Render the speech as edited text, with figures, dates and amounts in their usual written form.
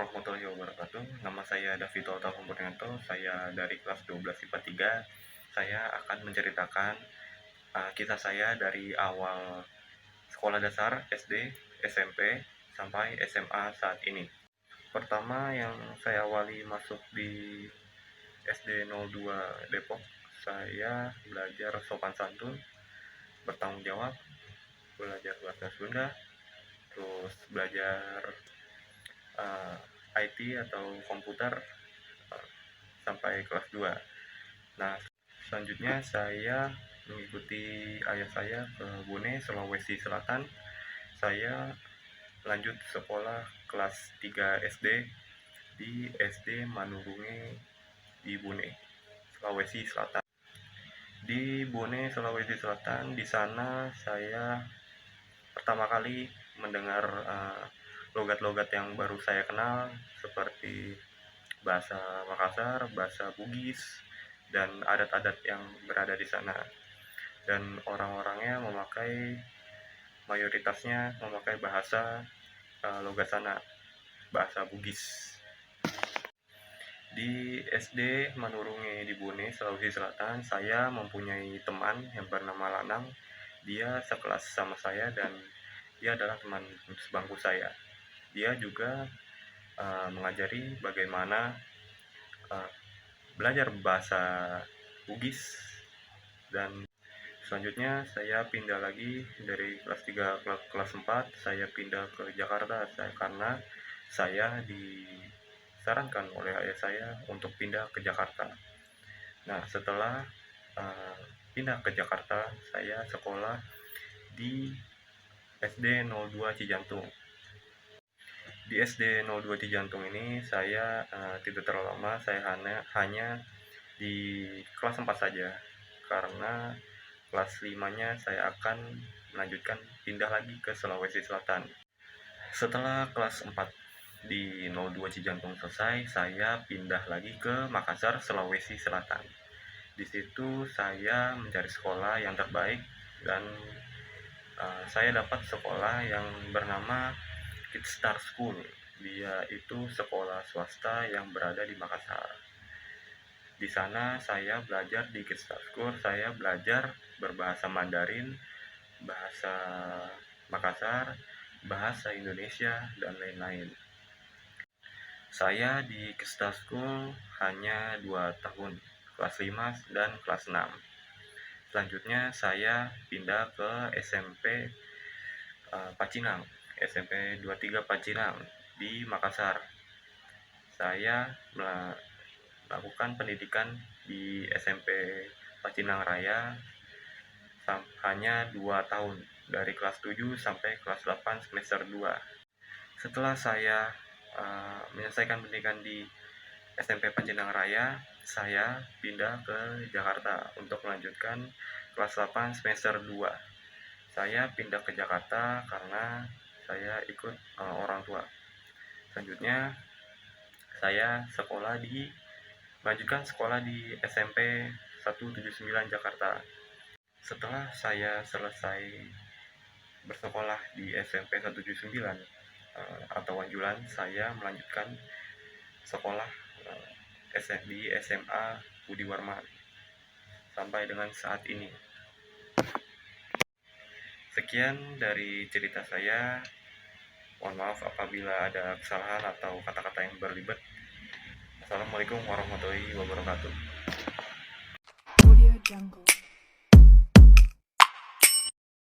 warahmatullahi wabarakatuh. Nama saya Davito Taufan. Saya dari kelas 12 IPA 3. Saya akan menceritakan kisah saya dari awal sekolah dasar SD, SMP, sampai SMA saat ini. Pertama yang saya awali masuk di SD 02 Depok, saya belajar sopan santun, bertanggung jawab, belajar bahasa Sunda, terus belajar IT atau komputer sampai kelas 2. Nah, selanjutnya saya mengikuti ayah saya ke Bone, Sulawesi Selatan. Saya lanjut sekolah kelas 3 SD di SD Manurunge di Bone, Sulawesi Selatan. Di Bone, Sulawesi Selatan, di sana saya pertama kali mendengar logat-logat yang baru saya kenal, seperti bahasa Makassar, bahasa Bugis, dan adat-adat yang berada di sana. Dan orang-orangnya mayoritasnya memakai bahasa logat sana, bahasa Bugis. Di SD Manurunge di Bone, Sulawesi Selatan, saya mempunyai teman yang bernama Lanang. Dia sekelas sama saya dan dia adalah teman sebangku saya. Dia juga mengajari bagaimana belajar bahasa Bugis. Dan selanjutnya saya pindah lagi dari kelas 3 ke kelas 4. Saya pindah ke Jakarta karena saya disarankan oleh ayah saya untuk pindah ke Jakarta. Nah, setelah pindah ke Jakarta, saya sekolah di SD 02 Cijantung. Di SD 02 Cijantung ini saya tidak terlalu lama, saya hanya di kelas 4 saja, karena kelas 5-nya saya akan melanjutkan pindah lagi ke Sulawesi Selatan. Setelah kelas 4 di 02 Cijantung selesai, saya pindah lagi ke Makassar, Sulawesi Selatan. Di situ saya mencari sekolah yang terbaik dan saya dapat sekolah yang bernama Kids Star School. Dia itu sekolah swasta yang berada di Makassar. Di sana saya belajar di Kids Star School, saya belajar berbahasa Mandarin, bahasa Makassar, bahasa Indonesia, dan lain-lain. Saya di Kids Star School hanya 2 tahun, kelas 5 dan kelas 6. Selanjutnya saya pindah ke SMP Pacinang, SMP 23 Pacinang di Makassar. Saya melakukan pendidikan di SMP Pacinang Raya hanya 2 tahun, dari kelas 7 sampai kelas 8 semester 2. Setelah saya menyelesaikan pendidikan di SMP Pacinang Raya, saya pindah ke Jakarta untuk melanjutkan kelas 8 semester 2. Saya pindah ke Jakarta karena saya ikut orang tua. Selanjutnya saya melanjutkan sekolah di SMP 179 Jakarta. Setelah saya selesai bersekolah di SMP 179 atau Wanjulan, saya melanjutkan sekolah di SMA Budi Warman sampai dengan saat ini. Sekian dari cerita saya. Mohon maaf apabila ada kesalahan atau kata-kata yang berlibat. Assalamualaikum warahmatullahi wabarakatuh.